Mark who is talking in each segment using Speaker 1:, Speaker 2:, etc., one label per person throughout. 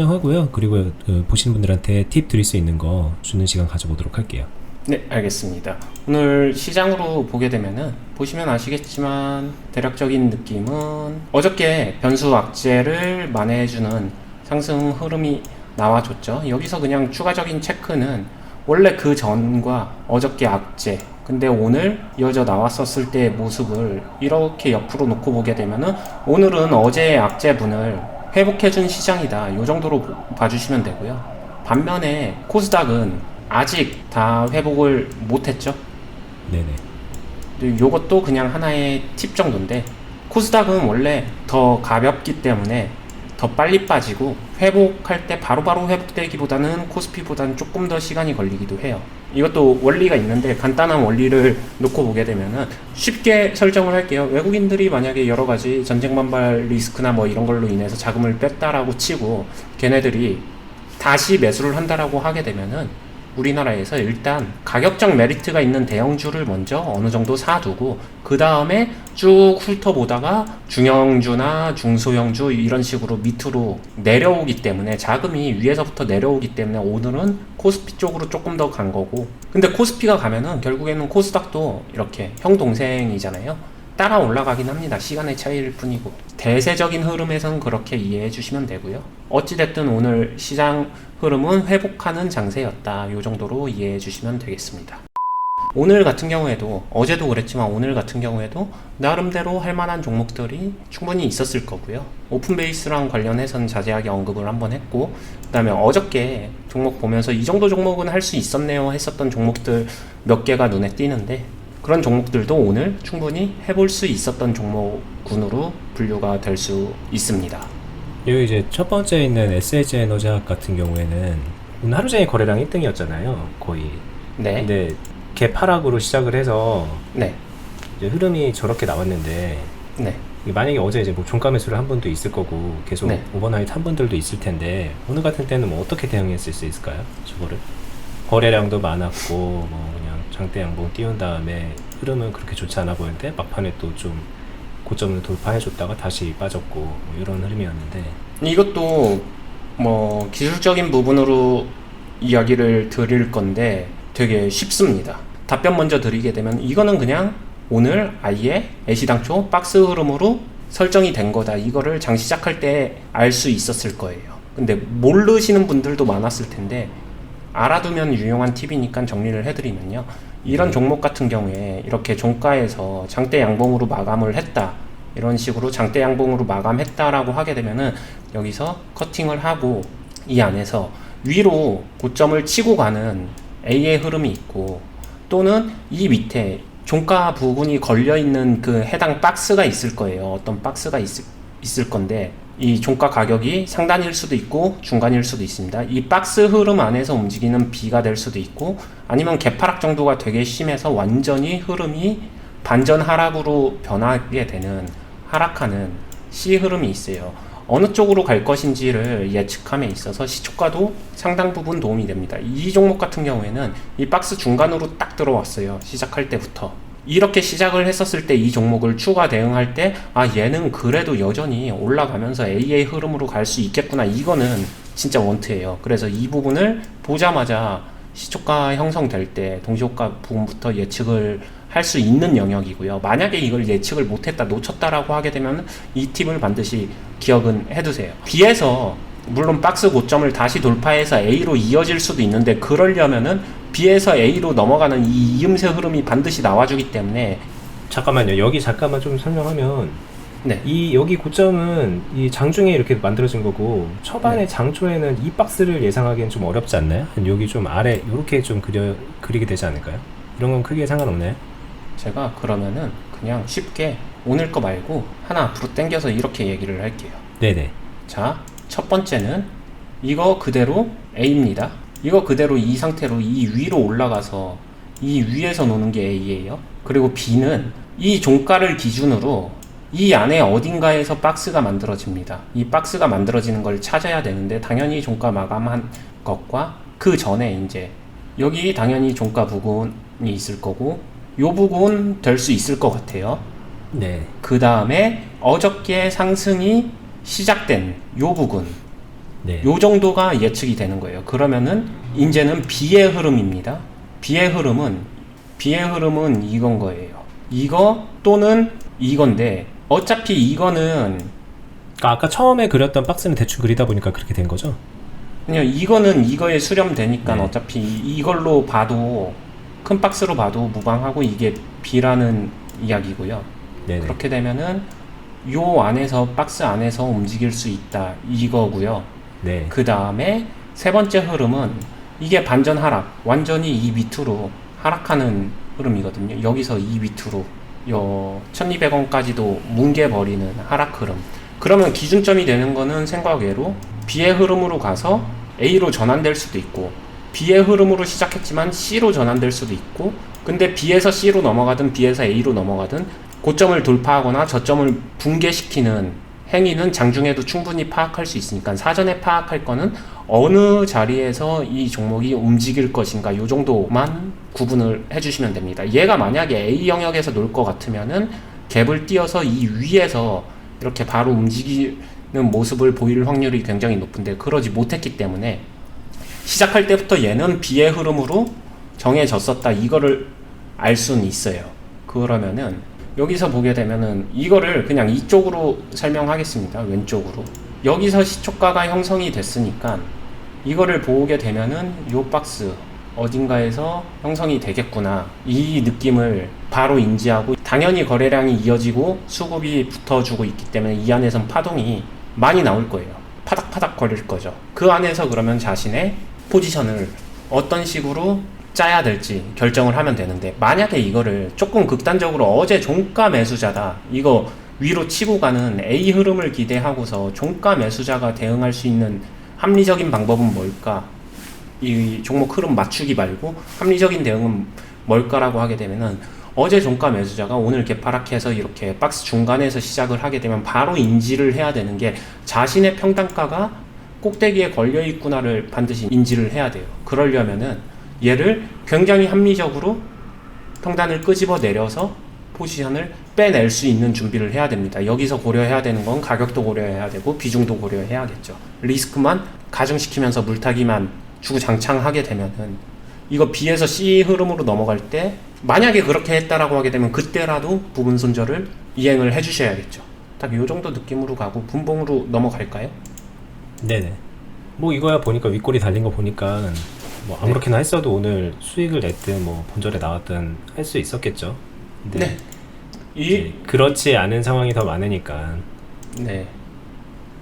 Speaker 1: 하고요. 그리고 보시는 분들한테 팁 드릴 수 있는 거 주는 시간 가져보도록 할게요.
Speaker 2: 네, 알겠습니다. 오늘 시장으로 보게 되면은 보시면 아시겠지만 대략적인 느낌은 어저께 변수 악재를 만회해주는 상승 흐름이 나와줬죠. 여기서 그냥 추가적인 체크는 원래 그 전과 어저께 악재, 근데 오늘 이어져 나왔었을 때의 모습을 이렇게 옆으로 놓고 보게 되면은 오늘은 어제의 악재분을 회복해준 시장이다. 이 정도로 봐주시면 되고요. 반면에 코스닥은 아직 다 회복을 못했죠.
Speaker 1: 네네.
Speaker 2: 요것도 그냥 하나의 팁 정도인데, 코스닥은 원래 더 가볍기 때문에 더 빨리 빠지고 회복할 때 바로바로 회복되기보다는 코스피보다는 조금 더 시간이 걸리기도 해요. 이것도 원리가 있는데 간단한 원리를 놓고 보게 되면은 쉽게 설정을 할게요. 외국인들이 만약에 여러 가지 전쟁 반발 리스크나 뭐 이런 걸로 인해서 자금을 뺐다라고 치고 걔네들이 다시 매수를 한다라고 하게 되면은 우리나라에서 일단 가격적 메리트가 있는 대형주를 먼저 어느 정도 사두고 그 다음에 쭉 훑어보다가 중형주나 중소형주 이런 식으로 밑으로 내려오기 때문에 자금이 위에서부터 내려오기 때문에 오늘은 코스피 쪽으로 조금 더 간 거고, 근데 코스피가 가면은 결국에는 코스닥도 이렇게 형 동생이잖아요. 따라 올라가긴 합니다. 시간의 차이일 뿐이고 대세적인 흐름에서는 그렇게 이해해 주시면 되고요. 어찌됐든 오늘 시장 흐름은 회복하는 장세였다. 이 정도로 이해해 주시면 되겠습니다. 오늘 같은 경우에도 어제도 그랬지만 오늘 같은 경우에도 나름대로 할 만한 종목들이 충분히 있었을 거고요. 오픈베이스랑 관련해서는 자세하게 언급을 한번 했고, 그 다음에 어저께 종목 보면서 이 정도 종목은 할 수 있었네요 했었던 종목들 몇 개가 눈에 띄는데, 그런 종목들도 오늘 충분히 해볼 수 있었던 종목군으로 분류가 될 수 있습니다.
Speaker 1: 여기 이제 첫 번째 있는 SH 에너지학 같은 경우에는 오늘 하루 종일 거래량 1등이었잖아요. 거의.
Speaker 2: 네.
Speaker 1: 근데 개파락으로 시작을 해서
Speaker 2: 네.
Speaker 1: 이제 흐름이 저렇게 나왔는데,
Speaker 2: 네.
Speaker 1: 만약에 어제 이제 뭐 종가 매수를 한 분도 있을 거고 계속
Speaker 2: 네.
Speaker 1: 오버나이트 한 분들도 있을 텐데, 오늘 같은 때는 뭐 어떻게 대응했을 수 있을까요? 저거를 거래량도 많았고 뭐 그냥 장대 양봉 띄운 다음에 흐름은 그렇게 좋지 않아 보이는데 막판에 또 좀 고점을 돌파해줬다가 다시 빠졌고 뭐 이런 흐름이었는데,
Speaker 2: 이것도 뭐 기술적인 부분으로 이야기를 드릴 건데 되게 쉽습니다. 답변 먼저 드리게 되면 이거는 그냥 오늘 아예 애시당초 박스 흐름으로 설정이 된 거다. 이거를 장 시작할 때 알 수 있었을 거예요. 근데 모르시는 분들도 많았을 텐데 알아두면 유용한 팁이니까 정리를 해드리면요. 이런 종목 같은 경우에 이렇게 종가에서 장대 양봉으로 마감을 했다. 이런 식으로 장대 양봉으로 마감했다라고 하게 되면은 여기서 커팅을 하고 이 안에서 위로 고점을 치고 가는 A의 흐름이 있고, 또는 이 밑에 종가 부분이 걸려있는 그 해당 박스가 있을 거예요. 어떤 박스가 있을 건데 이 종가 가격이 상단일 수도 있고 중간일 수도 있습니다. 이 박스 흐름 안에서 움직이는 B가 될 수도 있고, 아니면 개파락 정도가 되게 심해서 완전히 흐름이 반전 하락으로 변하게 되는 하락하는 C 흐름이 있어요. 어느 쪽으로 갈 것인지를 예측함에 있어서 시초가도 상당 부분 도움이 됩니다. 이 종목 같은 경우에는 이 박스 중간으로 딱 들어왔어요. 시작할 때부터. 이렇게 시작을 했었을 때 이 종목을 추가 대응할 때 얘는 그래도 여전히 올라가면서 A의 흐름으로 갈 수 있겠구나, 이거는 진짜 원트예요. 그래서 이 부분을 보자마자 시초가 형성될 때 동시효과 부분부터 예측을 할 수 있는 영역이고요. 만약에 이걸 예측을 못했다, 놓쳤다라고 하게 되면 이 팁을 반드시 기억은 해두세요. B에서 물론 박스 고점을 다시 돌파해서 A로 이어질 수도 있는데, 그러려면은 B에서 A로 넘어가는 이 이음새 흐름이 반드시 나와주기 때문에.
Speaker 1: 잠깐만요. 여기 잠깐만 좀 설명하면,
Speaker 2: 네.
Speaker 1: 이 여기 고점은 이 장중에 이렇게 만들어진 거고, 초반에
Speaker 2: 네.
Speaker 1: 장초에는 이 박스를 예상하기엔 좀 어렵지 않나요? 여기 좀 아래 이렇게 좀 그리게 되지 않을까요? 이런 건 크게 상관없나요?
Speaker 2: 제가 그러면은 그냥 쉽게 오늘 거 말고 하나 앞으로 당겨서 이렇게 얘기를 할게요.
Speaker 1: 네네.
Speaker 2: 자, 첫 번째는 이거 그대로 A입니다. 이거 그대로 이 상태로 이 위로 올라가서 이 위에서 노는 게 A예요. 그리고 B는 이 종가를 기준으로 이 안에 어딘가에서 박스가 만들어집니다. 이 박스가 만들어지는 걸 찾아야 되는데, 당연히 종가 마감한 것과 그 전에 이제 여기 당연히 종가 부근이 있을 거고, 요 부분 될 수 있을 것 같아요.
Speaker 1: 네.
Speaker 2: 그 다음에 어저께 상승이 시작된 요 부근,
Speaker 1: 네.
Speaker 2: 요 정도가 예측이 되는 거예요. 그러면은 이제는 B의 흐름입니다. B의 흐름은 이건 거예요. 이거 또는 이건데 어차피 이거는
Speaker 1: 그러니까 아까 처음에 그렸던 박스는 대충 그리다 보니까 그렇게 된 거죠?
Speaker 2: 그냥 이거는 이거에 수렴되니까
Speaker 1: 네.
Speaker 2: 어차피 이걸로 봐도 큰 박스로 봐도 무방하고 이게 B라는 이야기고요.
Speaker 1: 네네.
Speaker 2: 그렇게 되면은 요 안에서 박스 안에서 움직일 수 있다 이거고요.
Speaker 1: 네.
Speaker 2: 그 다음에 세 번째 흐름은 이게 반전 하락, 완전히 이 밑으로 하락하는 흐름이거든요. 여기서 이 밑으로 1200원까지도 뭉개버리는 하락 흐름. 그러면 기준점이 되는 거는 생각 외로 B의 흐름으로 가서 A로 전환될 수도 있고, B의 흐름으로 시작했지만 C로 전환될 수도 있고, 근데 B에서 C로 넘어가든 B에서 A로 넘어가든 고점을 돌파하거나 저점을 붕괴시키는 행위는 장중에도 충분히 파악할 수 있으니까 사전에 파악할 거는 어느 자리에서 이 종목이 움직일 것인가 요 정도만 구분을 해주시면 됩니다. 얘가 만약에 A 영역에서 놀 것 같으면은 갭을 띄어서 이 위에서 이렇게 바로 움직이는 모습을 보일 확률이 굉장히 높은데 그러지 못했기 때문에 시작할 때부터 얘는 B의 흐름으로 정해졌었다 이거를 알 수는 있어요. 그러면은 여기서 보게 되면은 이거를 그냥 이쪽으로 설명하겠습니다. 왼쪽으로. 여기서 시초가가 형성이 됐으니까 이거를 보게 되면은 요 박스 어딘가에서 형성이 되겠구나 이 느낌을 바로 인지하고, 당연히 거래량이 이어지고 수급이 붙어주고 있기 때문에 이 안에선 파동이 많이 나올 거예요. 파닥파닥 거릴 거죠. 그 안에서 그러면 자신의 포지션을 어떤 식으로 짜야 될지 결정을 하면 되는데, 만약에 이거를 조금 극단적으로 어제 종가 매수자다 이거 위로 치고 가는 A 흐름을 기대하고서 종가 매수자가 대응할 수 있는 합리적인 방법은 뭘까, 이 종목 흐름 맞추기 말고 합리적인 대응은 뭘까라고 하게 되면은, 어제 종가 매수자가 오늘 개파락해서 이렇게 박스 중간에서 시작을 하게 되면 바로 인지를 해야 되는 게 자신의 평단가가 꼭대기에 걸려 있구나를 반드시 인지를 해야 돼요. 그러려면은 얘를 굉장히 합리적으로 평단을 끄집어 내려서 포지션을 빼낼 수 있는 준비를 해야 됩니다. 여기서 고려해야 되는 건 가격도 고려해야 되고 비중도 고려해야겠죠. 리스크만 가중시키면서 물타기만 주구장창하게 되면은 이거 B에서 C 흐름으로 넘어갈 때 만약에 그렇게 했다라고 하게 되면 그때라도 부분 손절을 이행을 해주셔야겠죠. 딱 요 정도 느낌으로 가고 분봉으로 넘어갈까요?
Speaker 1: 네네. 뭐 이거야 보니까 윗골이 달린 거 보니까 뭐 아무렇게나 했어도 오늘 수익을 냈든 뭐 본절에 나왔든 할 수 있었겠죠. 근데
Speaker 2: 네.
Speaker 1: 이제 그렇지 않은 상황이 더 많으니까.
Speaker 2: 네.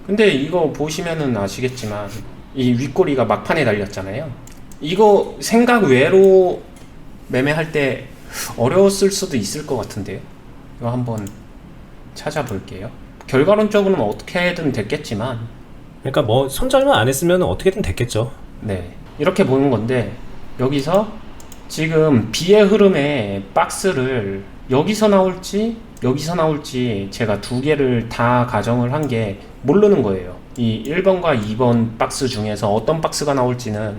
Speaker 2: 근데 이거 보시면은 아시겠지만 이 윗꼬리가 막판에 달렸잖아요. 이거 생각 외로 매매할 때 어려웠을 수도 있을 것 같은데요. 이거 한번 찾아볼게요. 결과론적으로는 어떻게든 됐겠지만,
Speaker 1: 그러니까 뭐 손절만 안 했으면 어떻게든 됐겠죠.
Speaker 2: 네. 이렇게 보는 건데 여기서 지금 B의 흐름에 박스를 여기서 나올지 여기서 나올지 제가 두 개를 다 가정을 한 게 모르는 거예요. 이 1번과 2번 박스 중에서 어떤 박스가 나올지는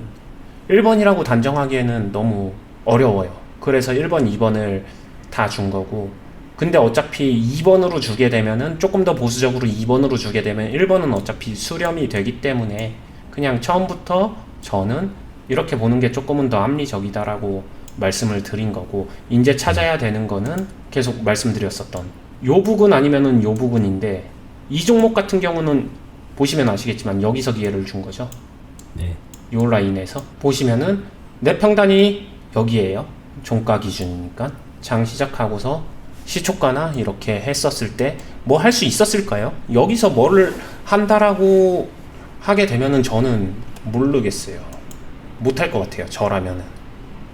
Speaker 2: 1번이라고 단정하기에는 너무 어려워요. 그래서 1번, 2번을 다 준 거고, 근데 어차피 2번으로 주게 되면은 조금 더 보수적으로 2번으로 주게 되면 1번은 어차피 수렴이 되기 때문에 그냥 처음부터 저는 이렇게 보는 게 조금은 더 합리적이다라고 말씀을 드린 거고, 이제 찾아야 되는 거는 계속 말씀드렸었던 요 부분 아니면은 요 부분인데, 이 종목 같은 경우는 보시면 아시겠지만 여기서 기회를 준 거죠.
Speaker 1: 네.
Speaker 2: 요 라인에서 보시면은 내 평단이 여기에요. 종가 기준이니까 장 시작하고서 시초가나 이렇게 했었을 때 뭐 할 수 있었을까요? 여기서 뭐를 한다라고 하게 되면은 저는 모르겠어요. 못할 것 같아요. 저라면은.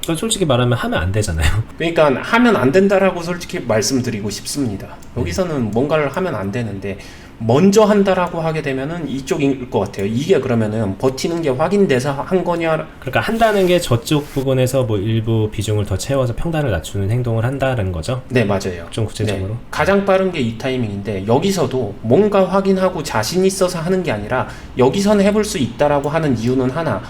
Speaker 1: 그러니까 솔직히 말하면 하면 안 되잖아요.
Speaker 2: 그러니까 하면 안 된다라고 솔직히 말씀드리고 싶습니다. 여기서는 뭔가를 하면 안 되는데 먼저 한다라고 하게 되면은 이쪽일 것 같아요. 이게 그러면은 버티는 게 확인돼서 한 거냐?
Speaker 1: 그러니까 한다는 게 저쪽 부분에서 뭐 일부 비중을 더 채워서 평단을 낮추는 행동을 한다는 거죠?
Speaker 2: 네, 맞아요.
Speaker 1: 좀 구체적으로?
Speaker 2: 네. 가장 빠른 게 이 타이밍인데 여기서도 뭔가 확인하고 자신 있어서 하는 게 아니라 여기서는 해볼 수 있다라고 하는 이유는 하나,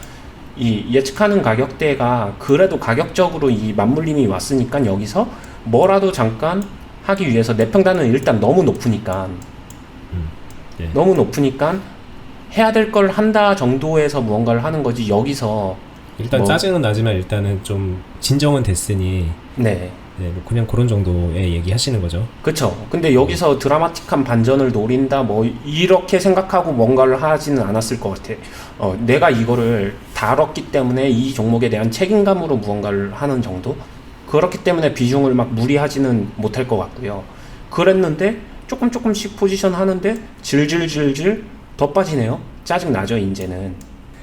Speaker 2: 이 예측하는 가격대가 그래도 가격적으로 이 맞물림이 왔으니까 여기서 뭐라도 잠깐 하기 위해서 내 평단은 일단 너무 높으니까
Speaker 1: 네.
Speaker 2: 너무 높으니까 해야 될 걸 한다 정도에서 무언가를 하는 거지. 여기서
Speaker 1: 일단
Speaker 2: 뭐-
Speaker 1: 짜증은 나지만 일단은 좀 진정은 됐으니
Speaker 2: 네.
Speaker 1: 네, 뭐 그냥 그런 정도의 얘기 하시는 거죠.
Speaker 2: 그쵸. 근데 여기서 드라마틱한 반전을 노린다, 뭐, 이렇게 생각하고 뭔가를 하지는 않았을 것 같아. 내가 이거를 다뤘기 때문에 이 종목에 대한 책임감으로 무언가를 하는 정도? 그렇기 때문에 비중을 막 무리하지는 못할 것 같고요. 그랬는데, 조금씩 포지션 하는데, 질질질질 더 빠지네요. 짜증나죠, 이제는.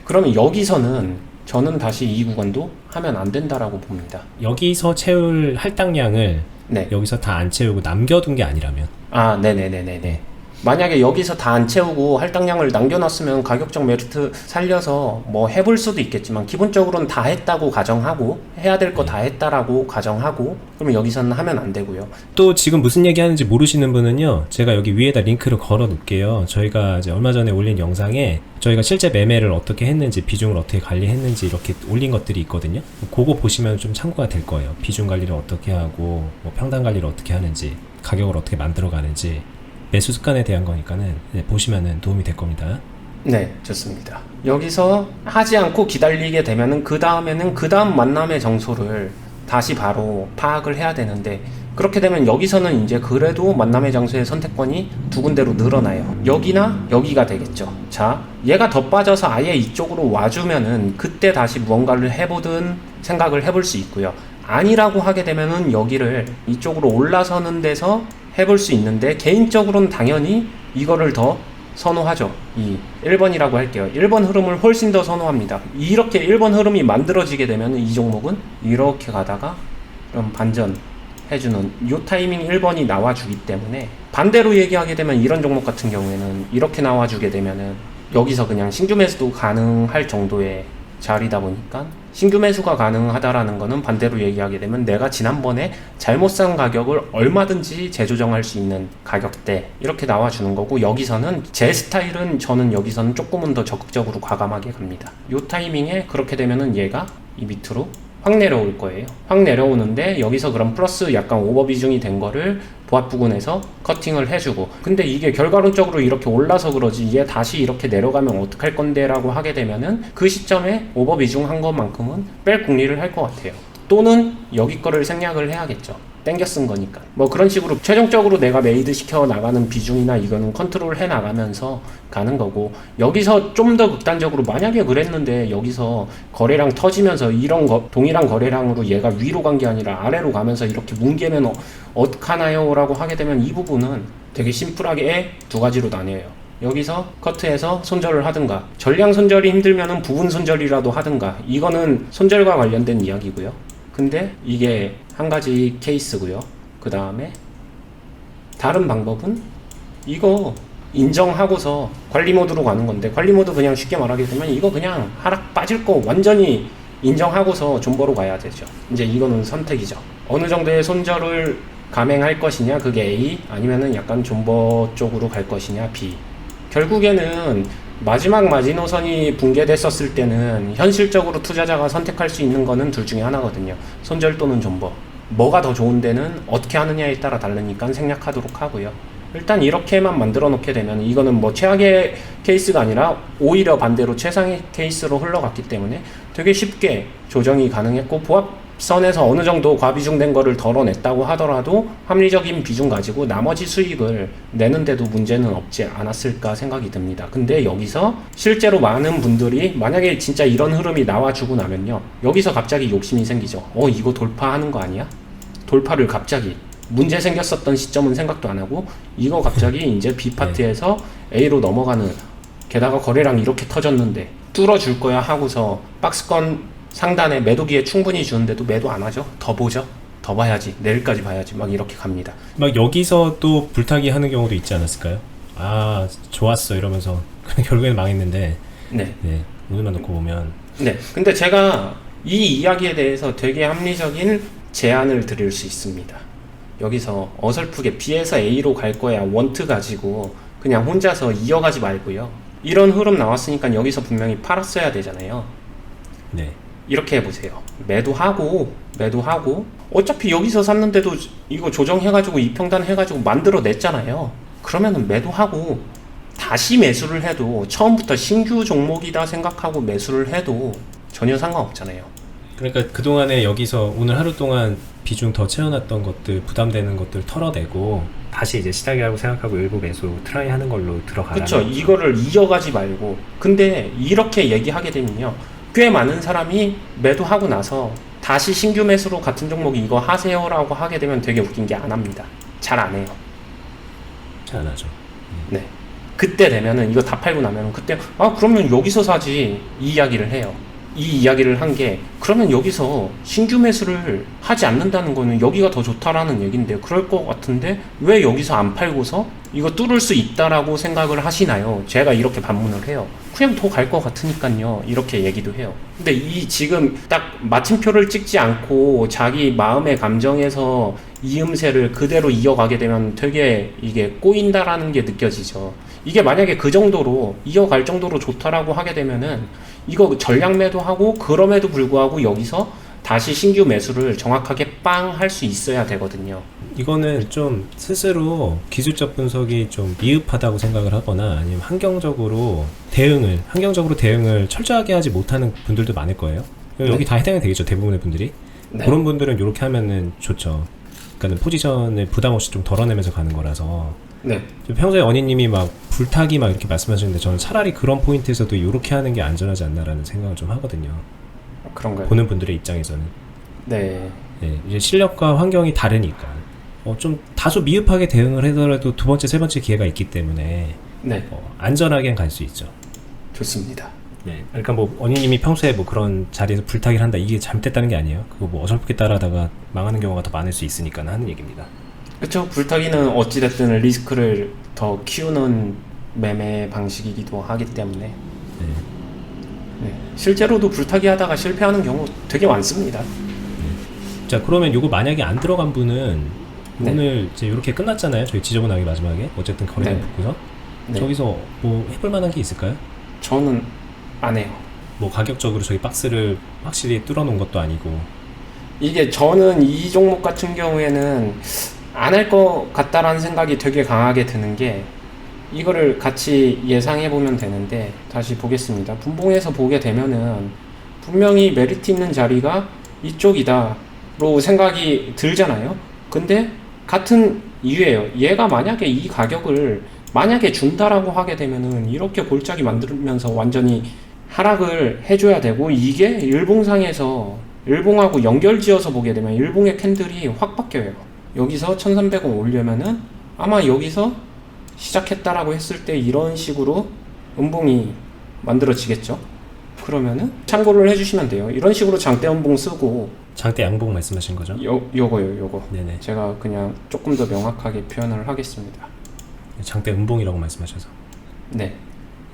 Speaker 2: 그러면 여기서는 저는 다시 이 구간도 하면 안 된다라고 봅니다.
Speaker 1: 여기서 채울 할당량을
Speaker 2: 네.
Speaker 1: 여기서 다 안 채우고 남겨둔 게 아니라면
Speaker 2: 아, 네네네네네. 만약에 여기서 다 안 채우고 할당량을 남겨놨으면 가격적 메리트 살려서 뭐 해볼 수도 있겠지만 기본적으로는 다 했다고 가정하고 해야 될 거 다 했다라고 가정하고 그러면 여기서는 하면 안 되고요.
Speaker 1: 또 지금 무슨 얘기 하는지 모르시는 분은요, 제가 여기 위에다 링크를 걸어 놓을게요. 저희가 이제 얼마 전에 올린 영상에 저희가 실제 매매를 어떻게 했는지, 비중을 어떻게 관리했는지 이렇게 올린 것들이 있거든요. 그거 보시면 좀 참고가 될 거예요. 비중 관리를 어떻게 하고, 뭐 평단 관리를 어떻게 하는지, 가격을 어떻게 만들어 가는지, 매수 습관에 대한 거니까는 보시면은 도움이 될 겁니다.
Speaker 2: 네, 좋습니다. 여기서 하지 않고 기다리게 되면은 그 다음에는 그 다음 만남의 장소를 다시 바로 파악을 해야 되는데 그렇게 되면 여기서는 이제 그래도 만남의 장소의 선택권이 두 군데로 늘어나요. 여기나 여기가 되겠죠. 자, 얘가 더 빠져서 아예 이쪽으로 와주면은 그때 다시 무언가를 해보든 생각을 해볼 수 있고요. 아니라고 하게 되면은 여기를 이쪽으로 올라서는 데서 해볼 수 있는데 개인적으로는 당연히 이거를 더 선호하죠. 이 1번이라고 할게요. 1번 흐름을 훨씬 더 선호합니다. 이렇게 1번 흐름이 만들어지게 되면 이 종목은 이렇게 가다가 그럼 반전 해주는 요 타이밍 1번이 나와주기 때문에 반대로 얘기하게 되면 이런 종목 같은 경우에는 이렇게 나와주게 되면은 여기서 그냥 신규 매수도 가능할 정도의 자리다 보니까 신규 매수가 가능하다라는 거는 반대로 얘기하게 되면 내가 지난번에 잘못 산 가격을 얼마든지 재조정할 수 있는 가격대 이렇게 나와주는 거고 여기서는 제 스타일은 저는 여기서는 조금은 더 적극적으로 과감하게 갑니다. 요 타이밍에 그렇게 되면은 얘가 이 밑으로 확 내려올 거예요. 확 내려오는데 여기서 그럼 플러스 약간 오버 비중이 된 거를 보합 부근에서 커팅을 해주고 근데 이게 결과론적으로 이렇게 올라서 그러지 얘 다시 이렇게 내려가면 어떡할 건데 라고 하게 되면은 그 시점에 오버 비중 한 것만큼은 뺄 궁리를 할 것 같아요. 또는 여기 거를 생략을 해야겠죠. 땡겨 쓴 거니까 뭐 그런 식으로 최종적으로 내가 메이드 시켜 나가는 비중이나 이거는 컨트롤 해 나가면서 가는 거고 여기서 좀 더 극단적으로 만약에 그랬는데 여기서 거래량 터지면서 이런 동일한 거래량으로 얘가 위로 간 게 아니라 아래로 가면서 이렇게 뭉개면 어떡하나요? 라고 하게 되면 이 부분은 되게 심플하게 두 가지로 나뉘어요. 여기서 커트해서 손절을 하든가 전량 손절이 힘들면은 부분 손절이라도 하든가 이거는 손절과 관련된 이야기고요. 근데 이게 한 가지 케이스고요. 그 다음에 다른 방법은 이거 인정하고서 관리 모드로 가는 건데 관리 모드 그냥 쉽게 말하게 되면 이거 그냥 하락 빠질 거 완전히 인정하고서 존버로 가야 되죠. 이제 이거는 선택이죠. 어느 정도의 손절을 감행할 것이냐 그게 A 아니면은 약간 존버 쪽으로 갈 것이냐 B. 결국에는 마지막 마지노선이 붕괴됐었을 때는 현실적으로 투자자가 선택할 수 있는 거는 둘 중에 하나거든요. 손절 또는 존버. 뭐가 더 좋은 데는 어떻게 하느냐에 따라 다르니까 생략하도록 하고요. 일단 이렇게만 만들어 놓게 되면 이거는 뭐 최악의 케이스가 아니라 오히려 반대로 최상의 케이스로 흘러갔기 때문에 되게 쉽게 조정이 가능했고 보합선에서 어느 정도 과비중된 거를 덜어냈다고 하더라도 합리적인 비중 가지고 나머지 수익을 내는데도 문제는 없지 않았을까 생각이 듭니다. 근데 여기서 실제로 많은 분들이 만약에 진짜 이런 흐름이 나와주고 나면요 여기서 갑자기 욕심이 생기죠. 이거 돌파하는 거 아니야? 돌파를 갑자기 문제 생겼었던 시점은 생각도 안 하고 이거 갑자기 이제 B파트에서 A로 넘어가는 게다가 거래량 이렇게 터졌는데 뚫어줄 거야 하고서 박스권 상단에 매도기에 충분히 주는데도 매도 안 하죠. 더 보죠. 더 봐야지. 내일까지 봐야지. 막 이렇게 갑니다.
Speaker 1: 막 여기서 또 불타기 하는 경우도 있지 않았을까요? 아 좋았어 이러면서 결국에는 망했는데
Speaker 2: 네.
Speaker 1: 네, 오늘만 놓고 보면
Speaker 2: 네. 근데 제가 이 이야기에 대해서 되게 합리적인 제안을 드릴 수 있습니다. 여기서 어설프게 B에서 A로 갈 거야 원트 가지고 그냥 혼자서 이어가지 말고요. 이런 흐름 나왔으니까 여기서 분명히 팔았어야 되잖아요.
Speaker 1: 네.
Speaker 2: 이렇게 해보세요. 매도하고 어차피 여기서 샀는데도 이거 조정해가지고 이평단 해가지고 만들어 냈잖아요. 그러면은 매도하고 다시 매수를 해도 처음부터 신규 종목이다 생각하고 매수를 해도 전혀 상관없잖아요.
Speaker 1: 그러니까 그동안에 여기서 오늘 하루 동안 비중 더 채워놨던 것들, 부담되는 것들 털어내고 다시 이제 시작이라고 생각하고 일부 매수 트라이 하는 걸로 들어가라는
Speaker 2: 그렇죠.
Speaker 1: 거죠.
Speaker 2: 이거를 이어가지 말고. 근데 이렇게 얘기하게 되면요, 꽤 많은 사람이 매도하고 나서 다시 신규 매수로 같은 종목 이거 하세요라고 하게 되면 되게 웃긴 게 안 합니다. 잘 안 해요.
Speaker 1: 잘 안 하죠.
Speaker 2: 네. 그때 되면은 이거 다 팔고 나면은 그때 그러면 여기서 사지 이 이야기를 해요. 이 이야기를 한 게 그러면 여기서 신규 매수를 하지 않는다는 거는 여기가 더 좋다라는 얘긴데 그럴 것 같은데 왜 여기서 안 팔고서 이거 뚫을 수 있다라고 생각을 하시나요? 제가 이렇게 반문을 해요. 그냥 더 갈 것 같으니까요. 이렇게 얘기도 해요. 근데 이 지금 딱 마침표를 찍지 않고 자기 마음의 감정에서 이음새를 그대로 이어가게 되면 되게 이게 꼬인다라는 게 느껴지죠. 이게 만약에 그 정도로 이어갈 정도로 좋다라고 하게 되면은 이거 전량 매도하고 그럼에도 불구하고 여기서 다시 신규 매수를 정확하게 빵 할 수 있어야 되거든요.
Speaker 1: 이거는 좀 스스로 기술적 분석이 좀 미흡하다고 생각을 하거나 아니면 환경적으로 대응을 철저하게 하지 못하는 분들도 많을 거예요. 여기
Speaker 2: 네.
Speaker 1: 다 해당이 되겠죠, 대부분의 분들이.
Speaker 2: 네.
Speaker 1: 그런 분들은 이렇게 하면은 좋죠. 그러니까 포지션을 부담 없이 좀 덜어내면서 가는 거라서.
Speaker 2: 네.
Speaker 1: 평소에 언니님이 막 불타기 막 이렇게 말씀하시는데 저는 차라리 그런 포인트에서도 이렇게 하는 게 안전하지 않나라는 생각을 좀 하거든요.
Speaker 2: 그런가요?
Speaker 1: 보는 분들의 입장에서는.
Speaker 2: 네.
Speaker 1: 네, 이제 실력과 환경이 다르니까 좀 다소 미흡하게 대응을 하더라도 두 번째, 세 번째 기회가 있기 때문에
Speaker 2: 네.
Speaker 1: 안전하게 갈 수 있죠.
Speaker 2: 좋습니다.
Speaker 1: 네, 그러니까 뭐 언니님이 평소에 뭐 그런 자리에서 불타기를 한다 이게 잘못됐다는 게 아니에요. 그거 뭐 어설프게 따라하다가 망하는 경우가 더 많을 수 있으니까 하는 얘기입니다.
Speaker 2: 그렇죠. 불타기는 어찌됐든 리스크를 더 키우는 매매 방식이기도 하기 때문에
Speaker 1: 네.
Speaker 2: 네. 실제로도 불타기 하다가 실패하는 경우 되게 많습니다.
Speaker 1: 자, 그러면 요거 만약에 안 들어간 분은
Speaker 2: 네.
Speaker 1: 오늘 이제 이렇게 끝났잖아요. 저희 지저분하게 마지막에 어쨌든 거래량
Speaker 2: 네.
Speaker 1: 붙고서
Speaker 2: 네.
Speaker 1: 저기서 뭐 해볼 만한 게 있을까요?
Speaker 2: 저는 안 해요.
Speaker 1: 뭐 가격적으로 저희 박스를 확실히 뚫어놓은 것도 아니고.
Speaker 2: 이게 저는 이 종목 같은 경우에는 안 할 것 같다라는 생각이 되게 강하게 드는 게 이거를 같이 예상해 보면 되는데 다시 보겠습니다. 분봉에서 보게 되면은 분명히 메리트 있는 자리가 이쪽이다로 생각이 들잖아요. 근데 같은 이유예요. 얘가 만약에 이 가격을 만약에 준다라고 하게 되면은 이렇게 골짜기 만들면서 완전히 하락을 해줘야 되고 이게 일봉상에서 일봉하고 연결지어서 보게 되면 일봉의 캔들이 확 바뀌어요. 여기서 1300원 오려면은 아마 여기서 시작했다라고 했을 때 이런 식으로 음봉이 만들어지겠죠. 그러면은 참고를 해주시면 돼요. 이런 식으로 장대 음봉 쓰고
Speaker 1: 장대 양봉 말씀하신 거죠?
Speaker 2: 요거요.
Speaker 1: 네네.
Speaker 2: 제가 그냥 조금 더 명확하게 표현을 하겠습니다.
Speaker 1: 장대 음봉이라고 말씀하셔서.
Speaker 2: 네,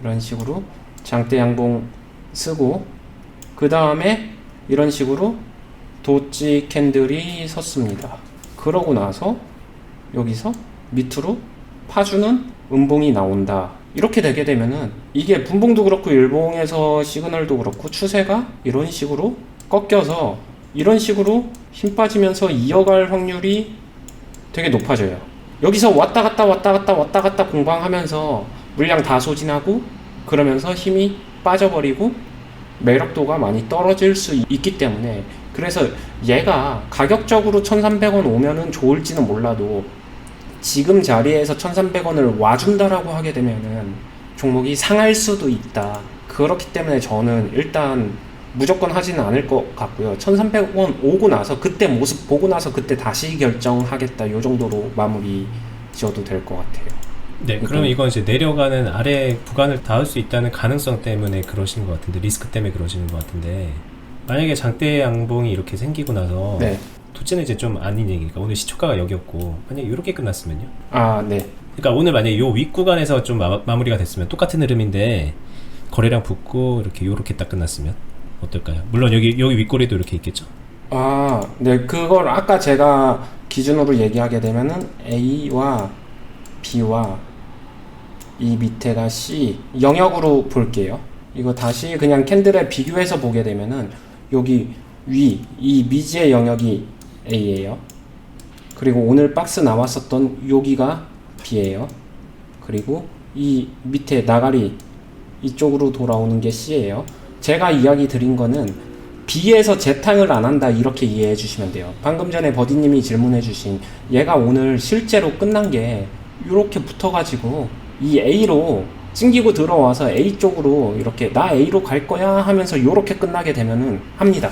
Speaker 2: 이런 식으로 장대 양봉 쓰고 그 다음에 이런 식으로 도치 캔들이 섰습니다. 그러고 나서 여기서 밑으로 파주는 음봉이 나온다. 이렇게 되게 되면은 이게 분봉도 그렇고 일봉에서 시그널도 그렇고 추세가 이런 식으로 꺾여서 이런 식으로 힘 빠지면서 이어갈 확률이 되게 높아져요. 여기서 왔다 갔다 공방하면서 물량 다 소진하고 그러면서 힘이 빠져버리고 매력도가 많이 떨어질 수 있기 때문에 그래서 얘가 가격적으로 1300원 오면은 좋을지는 몰라도 지금 자리에서 1300원을 와준다라고 하게 되면은 종목이 상할 수도 있다. 그렇기 때문에 저는 일단 무조건 하지는 않을 것 같고요. 1300원 오고 나서 그때 모습 보고 나서 그때 다시 결정하겠다. 요 정도로 마무리 지어도 될 것 같아요.
Speaker 1: 네, 그러면 이건 이제 내려가는 아래 구간을 닿을 수 있다는 가능성 때문에 그러시는 것 같은데, 리스크 때문에 그러시는 것 같은데, 만약에 장대 양봉이 이렇게 생기고 나서
Speaker 2: 네.
Speaker 1: 도체는 이제 좀 아닌 얘기니까 오늘 시초가가 여기였고 만약에 이렇게 끝났으면요?
Speaker 2: 네.
Speaker 1: 그러니까 오늘 만약에 요 윗구간에서 좀 마무리가 됐으면 똑같은 흐름인데 거래량 붙고 이렇게 딱 끝났으면 어떨까요? 물론 여기 윗꼬리도 이렇게 있겠죠?
Speaker 2: 네. 그걸 아까 제가 기준으로 얘기하게 되면은 A와 B와 이 밑에가 C 영역으로 볼게요. 이거 다시 그냥 캔들에 비교해서 보게 되면은 여기 이 미지의 영역이 A예요. 그리고 오늘 박스 나왔었던 여기가 B예요. 그리고 이 밑에 나가리 이쪽으로 돌아오는 게 C예요. 제가 이야기 드린 거는 B에서 재탕을 안 한다 이렇게 이해해 주시면 돼요. 방금 전에 버디님이 질문해 주신 얘가 오늘 실제로 끝난 게 이렇게 붙어가지고 이 A로 찡기고 들어와서 A 쪽으로 이렇게 나 A로 갈 거야 하면서 이렇게 끝나게 되면은 합니다.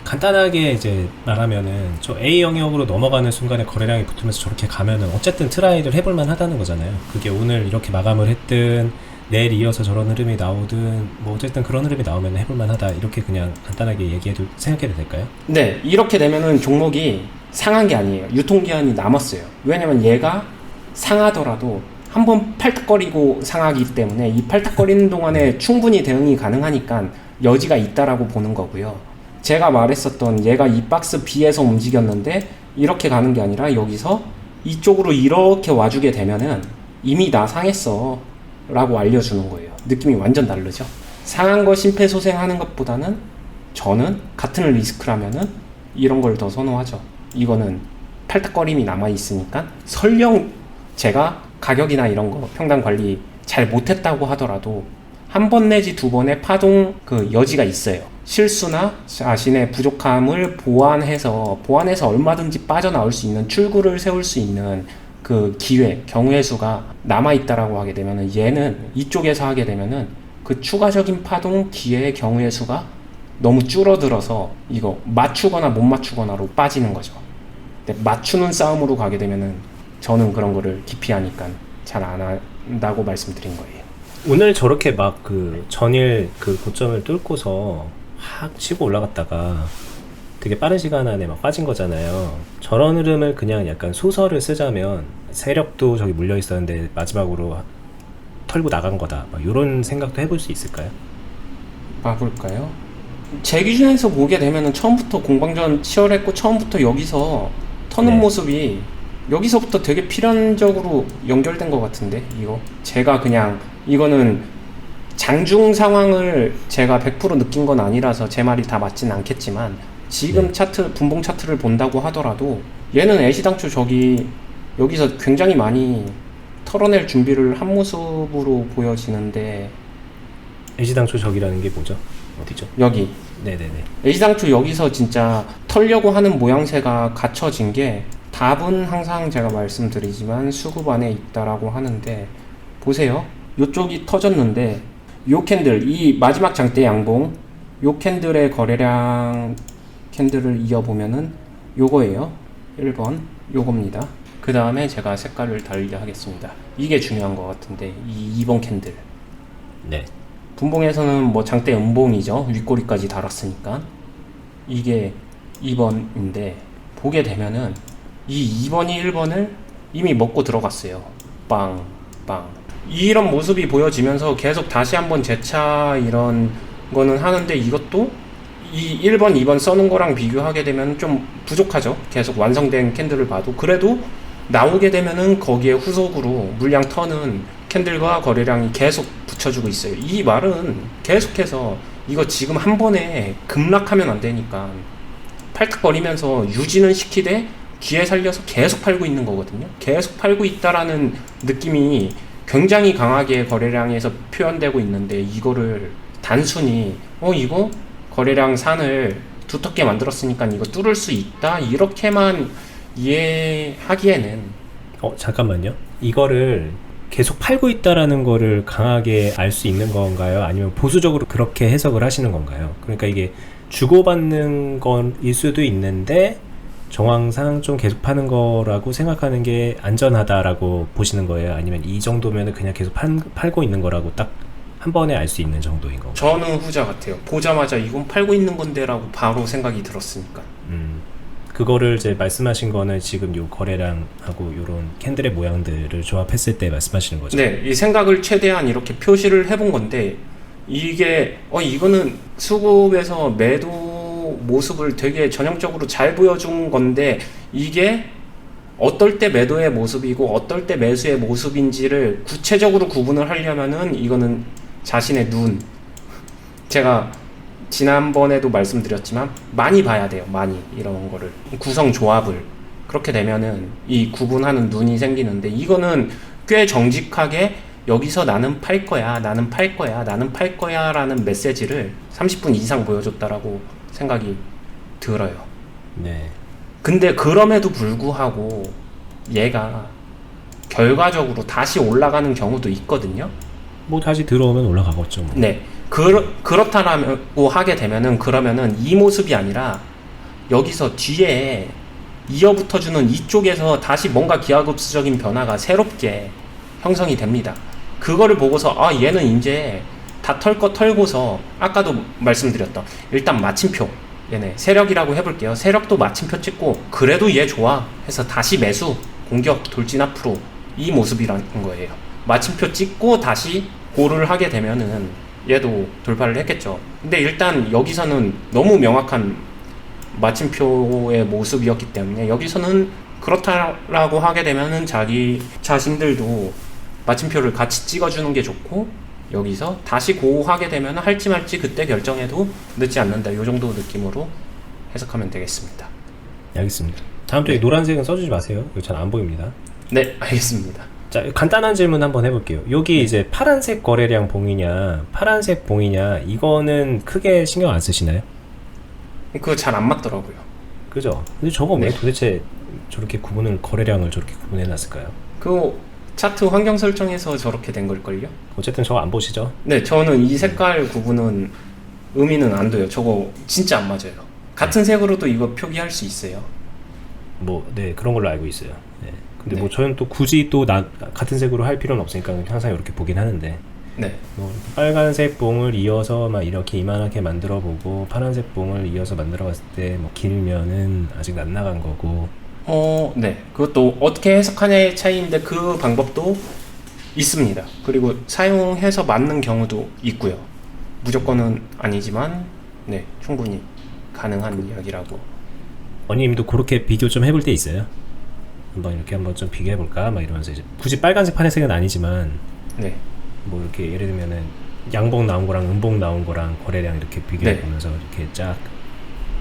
Speaker 1: 간단하게 이제 말하면은 저 A 영역으로 넘어가는 순간에 거래량이 붙으면서 저렇게 가면은 어쨌든 트라이를 해볼만 하다는 거잖아요. 그게 오늘 이렇게 마감을 했든 내일 이어서 저런 흐름이 나오든 뭐 어쨌든 그런 흐름이 나오면 해볼만 하다 이렇게 그냥 간단하게 얘기해도 생각해도 될까요?
Speaker 2: 네, 이렇게 되면은 종목이 상한 게 아니에요. 유통기한이 남았어요. 왜냐면 얘가 상하더라도 한번 팔딱거리고 상하기 때문에 이 팔딱거리는 동안에 충분히 대응이 가능하니까 여지가 있다라고 보는 거고요. 제가 말했었던 얘가 이 박스 B에서 움직였는데 이렇게 가는 게 아니라 여기서 이쪽으로 이렇게 와주게 되면은 이미 나 상했어 라고 알려주는 거예요. 느낌이 완전 다르죠. 상한 거 심폐소생하는 것보다는 저는 같은 리스크라면은 이런 걸 더 선호하죠. 이거는 팔딱거림이 남아있으니까 설령 제가 가격이나 이런 거 평단 관리 잘 못했다고 하더라도 한 번 내지 두 번의 파동 그 여지가 있어요. 실수나 자신의 부족함을 보완해서 얼마든지 빠져나올 수 있는 출구를 세울 수 있는 그 기회, 경우의 수가 남아있다라고 하게 되면은 얘는 이쪽에서 하게 되면은 그 추가적인 파동 기회의 경우의 수가 너무 줄어들어서 이거 맞추거나 못 맞추거나로 빠지는 거죠. 근데 맞추는 싸움으로 가게 되면은 저는 그런 거를 기피하니까 잘 안 한다고 말씀드린 거예요.
Speaker 1: 오늘 저렇게 막 그 전일 그 고점을 뚫고서 확 치고 올라갔다가 되게 빠른 시간 안에 막 빠진 거잖아요. 저런 흐름을 그냥 약간 소설을 쓰자면 세력도 저기 물려 있었는데 마지막으로 털고 나간 거다. 막 이런 생각도 해볼 수 있을까요?
Speaker 2: 봐볼까요? 제 기준에서 보게 되면은 처음부터 공방전 치열했고 처음부터 여기서 터는
Speaker 1: 네.
Speaker 2: 모습이 여기서부터 되게 필연적으로 연결된 것 같은데 이거 제가 그냥 이거는 장중 상황을 제가 100% 느낀 건 아니라서 제 말이 다 맞진 않겠지만 지금 차트 분봉 차트를 본다고 하더라도 얘는 애시당초 저기 여기서 굉장히 많이 털어낼 준비를 한 모습으로 보여지는데
Speaker 1: 애시당초 적이라는 게 뭐죠? 어디죠?
Speaker 2: 여기
Speaker 1: 네네네.
Speaker 2: 애시당초 여기서 진짜 털려고 하는 모양새가 갖춰진 게 답은 항상 제가 말씀드리지만 수급 안에 있다라고 하는데 보세요. 요쪽이 터졌는데 요 캔들 이 마지막 장대 양봉 요 캔들의 거래량 캔들을 이어보면은 요거예요. 1번 요겁니다. 그 다음에 제가 색깔을 다르게 하겠습니다. 이게 중요한 것 같은데 이 2번 캔들
Speaker 1: 네.
Speaker 2: 분봉에서는 뭐 장대 음봉이죠. 윗꼬리까지 달았으니까 이게 2번인데 보게 되면은 이 2번이 1번을 이미 먹고 들어갔어요. 빵 이런 모습이 보여지면서 계속 다시 한번 재차 이런 거는 하는데 이것도 이 1번, 2번 써는 거랑 비교하게 되면 좀 부족하죠. 계속 완성된 캔들을 봐도 그래도 나오게 되면은 거기에 후속으로 물량 터는 캔들과 거래량이 계속 붙여주고 있어요. 이 말은 계속해서 이거 지금 한 번에 급락하면 안 되니까 팔딱거리면서 유지는 시키되 기회 살려서 계속 팔고 있는 거거든요. 계속 팔고 있다라는 느낌이 굉장히 강하게 거래량에서 표현되고 있는데 이거를 단순히 이거 거래량 산을 두텁게 만들었으니까 이거 뚫을 수 있다 이렇게만 이해하기에는
Speaker 1: 잠깐만요. 이거를 계속 팔고 있다라는 거를 강하게 알 수 있는 건가요? 아니면 보수적으로 그렇게 해석을 하시는 건가요? 그러니까 이게 주고받는 건일 수도 있는데 정황상 좀 계속 파는 거라고 생각하는 게 안전하다라고 보시는 거예요? 아니면 이 정도면 그냥 계속 팔고 있는 거라고 딱 한 번에 알 수 있는 정도인 건가요?
Speaker 2: 저는 후자 같아요. 보자마자 이건 팔고 있는 건데 라고 바로 생각이 들었으니까.
Speaker 1: 그거를 이제 말씀하신 거는 지금 요 거래량하고 요런 캔들의 모양들을 조합했을 때 말씀하시는 거죠?
Speaker 2: 네, 이 생각을 최대한 이렇게 표시를 해본 건데 이게 이거는 수급에서 매도 모습을 되게 전형적으로 잘 보여준 건데 이게 어떨 때 매도의 모습이고 어떨 때 매수의 모습인지를 구체적으로 구분을 하려면은 이거는 자신의 눈 제가 지난번에도 말씀드렸지만 많이 봐야 돼요. 많이 이런 거를 구성 조합을 그렇게 되면은 이 구분하는 눈이 생기는데 이거는 꽤 정직하게 여기서 나는 팔 거야, 나는 팔 거야, 나는 팔 거야 라는 메시지를 30분 이상 보여줬다라고 생각이 들어요.
Speaker 1: 네.
Speaker 2: 근데 그럼에도 불구하고 얘가 결과적으로 다시 올라가는 경우도 있거든요.
Speaker 1: 뭐 다시 들어오면 올라가겠죠. 뭐.
Speaker 2: 네. 그렇다라고 하게 되면은 그러면은 이 모습이 아니라 여기서 뒤에 이어붙어주는 이쪽에서 다시 뭔가 기하급수적인 변화가 새롭게 형성이 됩니다. 그거를 보고서 아 얘는 이제 다 털 거 털고서 아까도 말씀드렸던 일단 마침표 얘네 세력이라고 해볼게요. 세력도 마침표 찍고 그래도 얘 좋아 해서 다시 매수 공격 돌진 앞으로 이 모습이라는 거예요. 마침표 찍고 다시 고를 하게 되면은 얘도 돌파를 했겠죠. 근데 일단 여기서는 너무 명확한 마침표의 모습이었기 때문에 여기서는 그렇다라고 하게 되면은 자기 자신들도 마침표를 같이 찍어주는 게 좋고 여기서 다시 고하게 되면 할지 말지 그때 결정해도 늦지 않는다. 이 정도 느낌으로 해석하면 되겠습니다.
Speaker 1: 네, 알겠습니다. 다음 주에 노란색은 써주지 마세요. 이거 잘 안 보입니다.
Speaker 2: 네, 알겠습니다.
Speaker 1: 자, 간단한 질문 한번 해볼게요. 여기 이제 파란색 거래량 봉이냐, 파란색 봉이냐, 이거는 크게 신경 안 쓰시나요?
Speaker 2: 그거 잘 안 맞더라고요.
Speaker 1: 그죠? 근데 저거 왜
Speaker 2: 네.
Speaker 1: 도대체 저렇게 거래량을 저렇게 구분해 놨을까요?
Speaker 2: 그 차트 환경 설정에서 저렇게 된 걸걸요?
Speaker 1: 어쨌든 저거 안 보시죠?
Speaker 2: 네, 저는 이 색깔 구분은 의미는 안 돼요. 저거 진짜 안 맞아요. 같은 색으로도 이거 표기할 수 있어요.
Speaker 1: 뭐, 네, 그런 걸로 알고 있어요. 네. 근데
Speaker 2: 네.
Speaker 1: 뭐 저는 또 굳이 또 같은 색으로 할 필요는 없으니까 항상 이렇게 보긴 하는데,
Speaker 2: 네,
Speaker 1: 뭐 빨간색 봉을 이어서 막 이렇게 이만하게 만들어 보고 파란색 봉을 이어서 만들어 봤을 때 뭐 길면은 아직 안 나간 거고.
Speaker 2: 네. 그것도 어떻게 해석하냐의 차이인데 그 방법도 있습니다. 그리고 사용해서 맞는 경우도 있고요. 무조건은 아니지만 네, 충분히 가능한 이야기라고.
Speaker 1: 언니님도 그렇게 비교 좀 해볼 때 있어요? 한번 좀 비교해 볼까? 막 이러면서 이제 굳이 빨간색 파란색은 아니지만
Speaker 2: 네,
Speaker 1: 뭐 이렇게 예를 들면은 양봉 나온 거랑 음봉 나온 거랑 거래량 이렇게 비교해
Speaker 2: 네.
Speaker 1: 보면서 이렇게 쫙.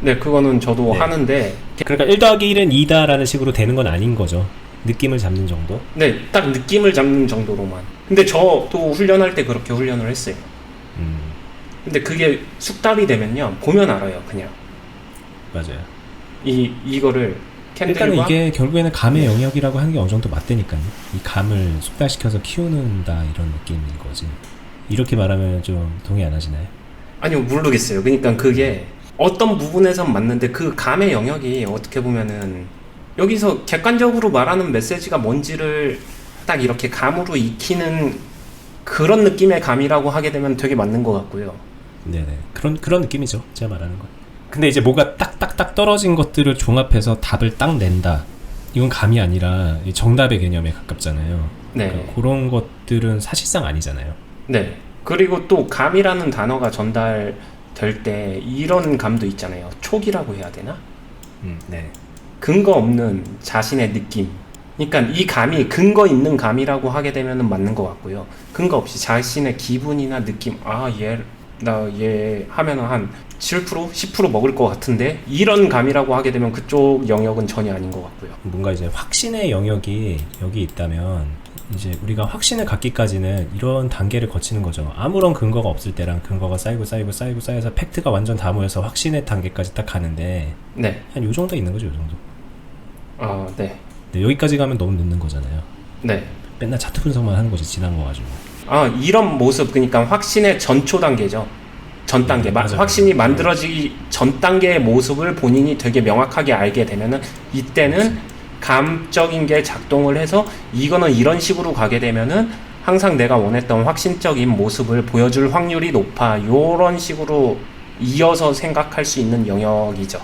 Speaker 2: 네, 그거는 저도
Speaker 1: 네.
Speaker 2: 하는데
Speaker 1: 그러니까 1 더하기 1은 2다라는 식으로 되는 건 아닌 거죠. 느낌을 잡는 정도.
Speaker 2: 네, 딱 느낌을 잡는 정도로만. 근데 저도 훈련할 때 그렇게 훈련을 했어요. 근데 그게 숙달이 되면요 보면 알아요. 그냥
Speaker 1: 맞아요.
Speaker 2: 이거를
Speaker 1: 일단은
Speaker 2: 캔들과
Speaker 1: 이게 결국에는 감의 영역이라고 하는 게 어느 정도 맞다니까요. 이 감을 숙달시켜서 키우는다 이런 느낌인 거지. 이렇게 말하면 좀 동의 안 하시나요?
Speaker 2: 아니요, 모르겠어요. 그러니까 그게 어떤 부분에선 맞는데 그 감의 영역이 어떻게 보면은 여기서 객관적으로 말하는 메시지가 뭔지를 딱 이렇게 감으로 익히는 그런 느낌의 감이라고 하게 되면 되게 맞는 것 같고요.
Speaker 1: 네네. 그런 느낌이죠. 제가 말하는 건. 근데 이제 뭐가 딱딱딱 떨어진 것들을 종합해서 답을 딱 낸다. 이건 감이 아니라 정답의 개념에 가깝잖아요.
Speaker 2: 네.
Speaker 1: 그러니까 그런 것들은 사실상 아니잖아요.
Speaker 2: 네. 그리고 또 감이라는 단어가 전달될 때 이런 감도 있잖아요. 촉이라고 해야 되나?
Speaker 1: 네.
Speaker 2: 근거 없는 자신의 느낌. 그러니까 이 감이 근거 있는 감이라고 하게 되면 맞는 것 같고요. 근거 없이 자신의 기분이나 느낌, 나 얘 하면은 한 7%, 10% 먹을 것 같은데 이런 감이라고 하게 되면 그쪽 영역은 전혀 아닌 것 같고요.
Speaker 1: 뭔가 이제 확신의 영역이 여기 있다면 이제 우리가 확신을 갖기까지는 이런 단계를 거치는 거죠. 아무런 근거가 없을 때랑 근거가 쌓여서 팩트가 완전 다 모여서 확신의 단계까지 딱 가는데
Speaker 2: 네.
Speaker 1: 한 요 정도 있는 거죠, 요 정도.
Speaker 2: 네.
Speaker 1: 네, 여기까지 가면 너무 늦는 거잖아요.
Speaker 2: 네.
Speaker 1: 맨날 차트 분석만 하는 거지, 지난 거 가지고.
Speaker 2: 이런 모습, 그러니까 확신의 전초 단계죠. 전 단계.
Speaker 1: 맞아요.
Speaker 2: 확신이 만들어지기 전 단계의 모습을 본인이 되게 명확하게 알게 되면은 이때는 감적인 게 작동을 해서 이거는 이런 식으로 가게 되면은 항상 내가 원했던 확신적인 모습을 보여줄 확률이 높아. 요런 식으로 이어서 생각할 수 있는 영역이죠.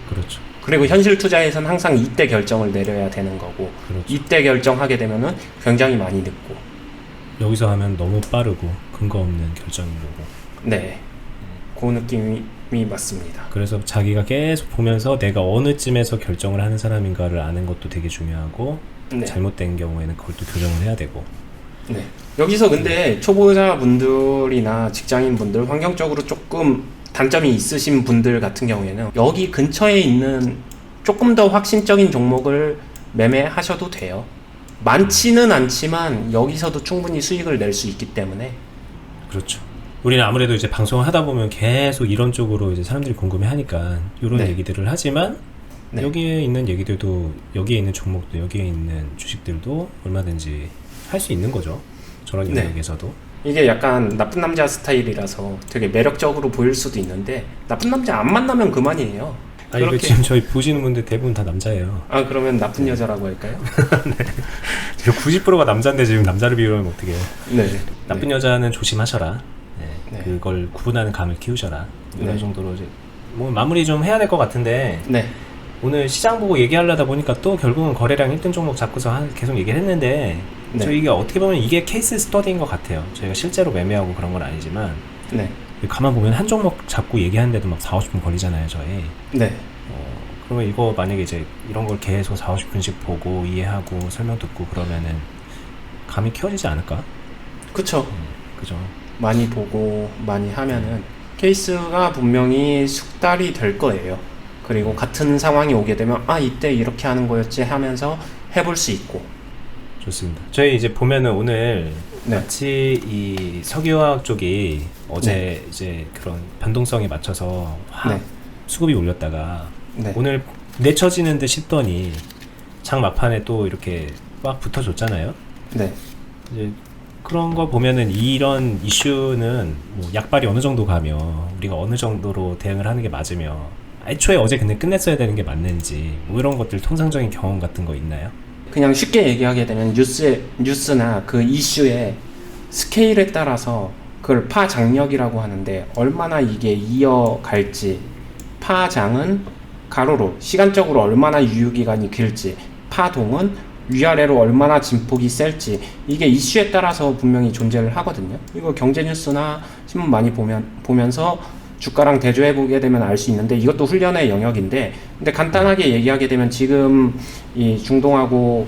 Speaker 1: 그렇죠.
Speaker 2: 그리고 현실 투자에서는 항상 이때 결정을 내려야 되는 거고,
Speaker 1: 그렇죠.
Speaker 2: 이때 결정하게 되면은 굉장히 많이 늦고.
Speaker 1: 여기서 하면 너무 빠르고 근거 없는 결정인 거고.
Speaker 2: 네, 그 느낌이 맞습니다.
Speaker 1: 그래서 자기가 계속 보면서 내가 어느 쯤에서 결정을 하는 사람인가를 아는 것도 되게 중요하고,
Speaker 2: 네.
Speaker 1: 잘못된 경우에는 그걸 또 교정을 해야 되고.
Speaker 2: 네. 여기서 근데 초보자분들이나 직장인분들, 환경적으로 조금 단점이 있으신 분들 같은 경우에는 여기 근처에 있는 조금 더 확신적인 종목을 매매하셔도 돼요. 많지는 않지만 여기서도 충분히 수익을 낼 수 있기 때문에.
Speaker 1: 그렇죠. 우리는 아무래도 이제 방송을 하다 보면 계속 이런 쪽으로 이제 사람들이 궁금해하니까 이런
Speaker 2: 네.
Speaker 1: 얘기들을 하지만
Speaker 2: 네.
Speaker 1: 여기에 있는 얘기들도, 여기에 있는 종목도, 여기에 있는 주식들도 얼마든지 할 수 있는 거죠. 저런
Speaker 2: 네.
Speaker 1: 영역에서도.
Speaker 2: 이게 약간 나쁜 남자 스타일이라서 되게 매력적으로 보일 수도 있는데 나쁜 남자 안 만나면 그만이에요.
Speaker 1: 아, 이거 지금 저희 보시는 분들 대부분 다 남자예요.
Speaker 2: 아, 그러면 나쁜 여자라고 할까요?
Speaker 1: 90%가 남자인데 지금 남자를 비유하면 어떻게 해요?
Speaker 2: 네.
Speaker 1: 나쁜 여자는 조심하셔라. 네.
Speaker 2: 네.
Speaker 1: 그걸 구분하는 감을 키우셔라. 이런
Speaker 2: 네.
Speaker 1: 정도로 이제 뭐 마무리 좀 해야 될 것 같은데
Speaker 2: 네.
Speaker 1: 오늘 시장 보고 얘기하려다 보니까 또 결국은 거래량 1등 종목 잡고서 계속 얘기를 했는데
Speaker 2: 네.
Speaker 1: 저희가 어떻게 보면 이게 케이스 스터디인 것 같아요. 저희가 실제로 매매하고 그런 건 아니지만
Speaker 2: 네.
Speaker 1: 가만 보면 한 종목 잡고 얘기하는데도 막 4, 50분 걸리잖아요, 저희.
Speaker 2: 네.
Speaker 1: 그러면 이거 만약에 이제 이런 걸 계속 4, 50분씩 보고 이해하고 설명 듣고 그러면은 감이 키워지지 않을까?
Speaker 2: 그쵸.
Speaker 1: 그죠?
Speaker 2: 많이 보고 많이 하면은 케이스가 분명히 숙달이 될 거예요. 그리고 같은 상황이 오게 되면 아, 이때 이렇게 하는 거였지 하면서 해볼 수 있고.
Speaker 1: 좋습니다. 저희 이제 보면은 오늘
Speaker 2: 네.
Speaker 1: 마치 이 석유화학 쪽이 어제 이제 그런 변동성에 맞춰서 확
Speaker 2: 네.
Speaker 1: 수급이 올렸다가
Speaker 2: 네.
Speaker 1: 오늘 내쳐지는 듯 싶더니 장 막판에 또 이렇게 막 붙어줬잖아요.
Speaker 2: 네.
Speaker 1: 이제 그런 거 보면은 이런 이슈는 뭐 약발이 어느 정도 가며 우리가 어느 정도로 대응을 하는 게 맞으며 애초에 어제 근데 끝냈어야 되는 게 맞는지 뭐 이런 것들 통상적인 경험 같은 거 있나요?
Speaker 2: 그냥 쉽게 얘기하게 되면 뉴스나 그 이슈의 스케일에 따라서 그걸 파장력이라고 하는데 얼마나 이게 이어갈지, 파장은 가로로 시간적으로 얼마나 유효기간이 길지, 파동은 위아래로 얼마나 진폭이 셀지, 이게 이슈에 따라서 분명히 존재를 하거든요. 이거 경제 뉴스나 신문 많이 보면서 주가랑 대조해보게 되면 알 수 있는데 이것도 훈련의 영역인데, 근데 간단하게 얘기하게 되면 지금 이 중동하고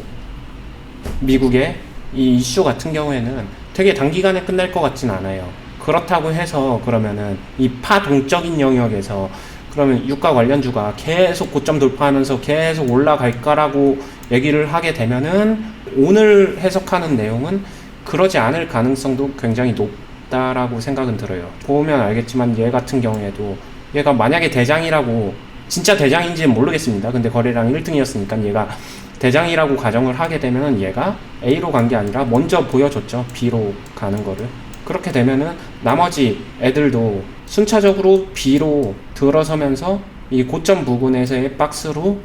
Speaker 2: 미국의 이 이슈 같은 경우에는 되게 단기간에 끝날 것 같진 않아요. 그렇다고 해서 그러면은 이 파동적인 영역에서 그러면 유가 관련주가 계속 고점 돌파하면서 계속 올라갈까라고 얘기를 하게 되면은 오늘 해석하는 내용은 그러지 않을 가능성도 굉장히 높다라고 생각은 들어요. 보면 알겠지만 얘 같은 경우에도 얘가 만약에 대장이라고, 진짜 대장인지는 모르겠습니다. 근데 거래량 1등이었으니까 얘가 대장이라고 가정을 하게 되면 얘가 A로 간 게 아니라 먼저 보여줬죠. B로 가는 거를. 그렇게 되면은 나머지 애들도 순차적으로 B로 들어서면서 이 고점 부근에서의 박스로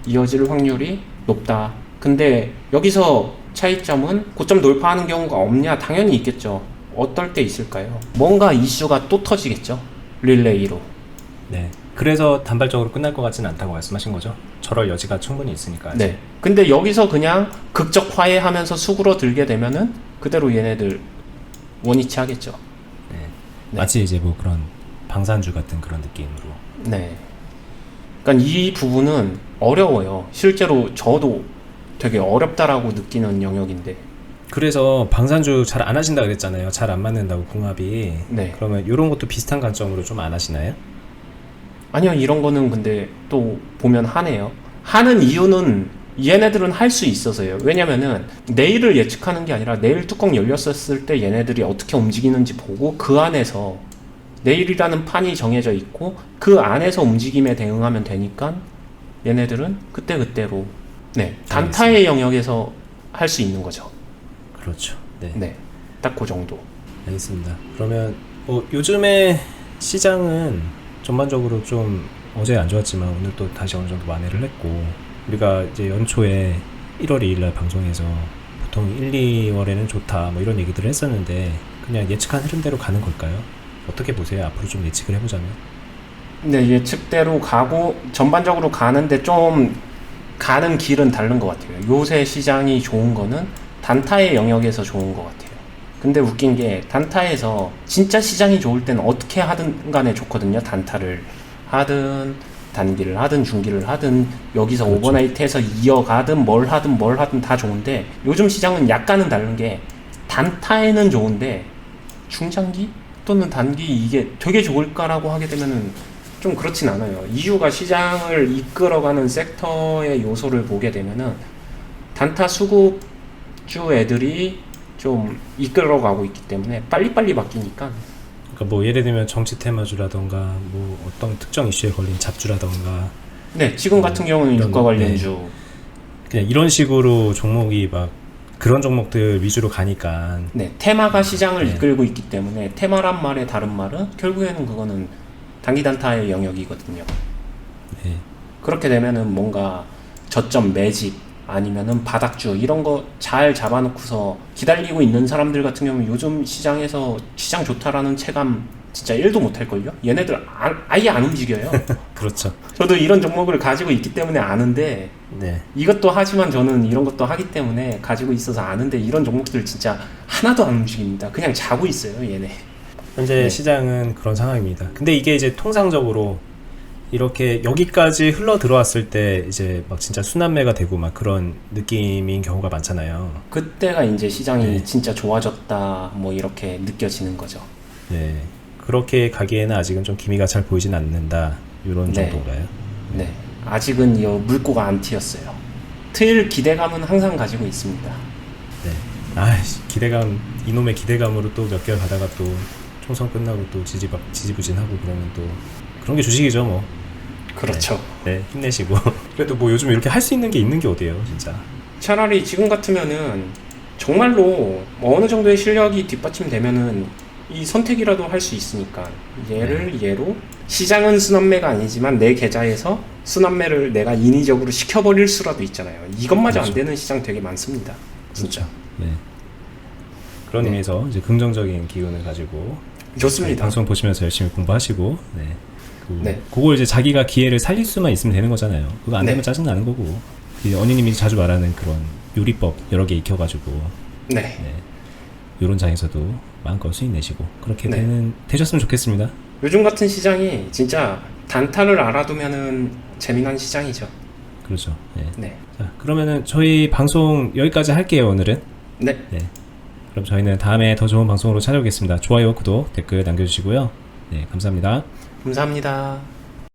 Speaker 2: 이어질 확률이 높다. 근데 여기서 차이점은 고점 돌파하는 경우가 없냐? 당연히 있겠죠. 어떨 때 있을까요? 뭔가 이슈가 또 터지겠죠. 릴레이로.
Speaker 1: 네. 그래서 단발적으로 끝날 것 같지는 않다고 말씀하신 거죠? 저럴 여지가 충분히 있으니까. 아직.
Speaker 2: 네. 근데 여기서 그냥 극적 화해하면서 수그러 들게 되면은 그대로 얘네들 원위치 하겠죠.
Speaker 1: 네.
Speaker 2: 네.
Speaker 1: 마치 이제 뭐 그런 방산주 같은 그런 느낌으로.
Speaker 2: 네. 그러니까 이 부분은 어려워요. 실제로 저도 되게 어렵다라고 느끼는 영역인데.
Speaker 1: 그래서 방산주 잘 안 하신다 그랬잖아요. 잘 안 맞는다고 궁합이.
Speaker 2: 네.
Speaker 1: 그러면 이런 것도 비슷한 관점으로 좀 안 하시나요?
Speaker 2: 아니요, 이런 거는 근데 또 보면 하네요. 하는 이유는 얘네들은 할 수 있어서요. 왜냐면은 내일을 예측하는 게 아니라 내일 뚜껑 열렸었을 때 얘네들이 어떻게 움직이는지 보고 그 안에서 내일이라는 판이 정해져 있고 그 안에서 움직임에 대응하면 되니까 얘네들은 그때그때로 네, 단타의 영역에서 할 수 있는 거죠.
Speaker 1: 그렇죠. 네.
Speaker 2: 네, 딱 그 정도.
Speaker 1: 알겠습니다. 그러면 뭐 요즘에 시장은 전반적으로 좀 어제 안 좋았지만 오늘 또 다시 어느 정도 만회를 했고, 우리가 이제 연초에 1월 2일날 방송에서 보통 1, 2월에는 좋다 뭐 이런 얘기들을 했었는데 그냥 예측한 흐름대로 가는 걸까요? 어떻게 보세요? 앞으로 좀 예측을 해보자면.
Speaker 2: 네, 예측대로 가고 전반적으로 가는데 좀 가는 길은 다른 것 같아요. 요새 시장이 좋은 거는 단타의 영역에서 좋은 것 같아요. 근데 웃긴 게 단타에서 진짜 시장이 좋을 때는 어떻게 하든 간에 좋거든요. 단타를 하든 단기를 하든 중기를 하든 여기서
Speaker 1: 그렇죠.
Speaker 2: 오버나이트해서 이어가든 뭘 하든 다 좋은데 요즘 시장은 약간은 다른 게 단타에는 좋은데 중장기 또는 단기 이게 되게 좋을까라고 하게 되면은 좀 그렇진 않아요. 이유가 시장을 이끌어가는 섹터의 요소를 보게 되면은 단타 수급 다닥주 애들이 좀 이끌어가고 있기 때문에 빨리빨리 바뀌니까.
Speaker 1: 그러니까 뭐 예를 들면 정치 테마주라던가 뭐 어떤 특정 이슈에 걸린 잡주라던가
Speaker 2: 네, 지금 같은 경우는
Speaker 1: 이런,
Speaker 2: 유가 관련주.
Speaker 1: 그냥 이런 식으로 종목이 막 그런 종목들 위주로 가니까
Speaker 2: 네, 테마가 시장을
Speaker 1: 네.
Speaker 2: 이끌고 있기 때문에 테마란 말의 다른 말은 결국에는 그거는 단기 단타의 영역이거든요.
Speaker 1: 네.
Speaker 2: 그렇게 되면은 뭔가 저점 매집 아니면은 바닥주 이런 거 잘 잡아놓고서 기다리고 있는 사람들 같은 경우는 요즘 시장에서 시장 좋다라는 체감 진짜 1도 못할걸요? 얘네들 아예 안 움직여요.
Speaker 1: 그렇죠.
Speaker 2: 저도 이런 종목을 가지고 있기 때문에 아는데
Speaker 1: 네.
Speaker 2: 이것도 하지만 저는 이런 것도 하기 때문에 가지고 있어서 아는데 이런 종목들 진짜 하나도 안 움직입니다. 그냥 자고 있어요, 얘네.
Speaker 1: 현재
Speaker 2: 네.
Speaker 1: 시장은 그런 상황입니다. 근데 이게 이제 통상적으로 이렇게 여기까지 흘러 들어왔을 때 이제 막 진짜 순환매가 되고 막 그런 느낌인 경우가 많잖아요.
Speaker 2: 그때가 이제 시장이
Speaker 1: 네.
Speaker 2: 진짜 좋아졌다 뭐 이렇게 느껴지는 거죠.
Speaker 1: 네. 그렇게 가기에는 아직은 좀 기미가 잘 보이진 않는다. 이런
Speaker 2: 네.
Speaker 1: 정도인가요?
Speaker 2: 네, 아직은 이 물꼬가 안 튀었어요. 틀 기대감은 항상 가지고 있습니다.
Speaker 1: 네. 기대감, 이놈의 기대감으로 또 몇 개월 가다가 또 총선 끝나고 또 지지부진하고 그러면 또 그런 게 주식이죠, 뭐.
Speaker 2: 그렇죠.
Speaker 1: 네, 힘내시고. 그래도 뭐 요즘 이렇게 할 수 있는 게 있는 게 어디예요, 진짜.
Speaker 2: 차라리 지금 같으면은 정말로 어느 정도의 실력이 뒷받침되면은 이 선택이라도 할 수 있으니까 얘를 예로 시장은 순환매가 아니지만 내 계좌에서 순환매를 내가 인위적으로 시켜버릴 수라도 있잖아요. 이것마저
Speaker 1: 그렇죠.
Speaker 2: 안 되는 시장 되게 많습니다. 진짜.
Speaker 1: 네. 그런
Speaker 2: 네.
Speaker 1: 의미에서 이제 긍정적인 기운을 가지고
Speaker 2: 좋습니다.
Speaker 1: 방송 보시면서 열심히 공부하시고, 네.
Speaker 2: 네.
Speaker 1: 그걸 이제 자기가 기회를 살릴 수만 있으면 되는 거잖아요. 그거 안
Speaker 2: 네.
Speaker 1: 되면 짜증 나는 거고. 이제 언니님이 자주 말하는 그런 요리법 여러 개 익혀가지고,
Speaker 2: 네.
Speaker 1: 네. 요런 장에서도 마음껏 수익 내시고 그렇게
Speaker 2: 네.
Speaker 1: 되셨으면 좋겠습니다.
Speaker 2: 요즘 같은 시장이 진짜 단타를 알아두면은 재미난 시장이죠.
Speaker 1: 그렇죠. 네.
Speaker 2: 네.
Speaker 1: 자, 그러면은 저희 방송 여기까지 할게요, 오늘은.
Speaker 2: 네.
Speaker 1: 네. 그럼 저희는 다음에 더 좋은 방송으로 찾아오겠습니다. 좋아요, 구독, 댓글 남겨주시고요. 네, 감사합니다.
Speaker 2: 감사합니다.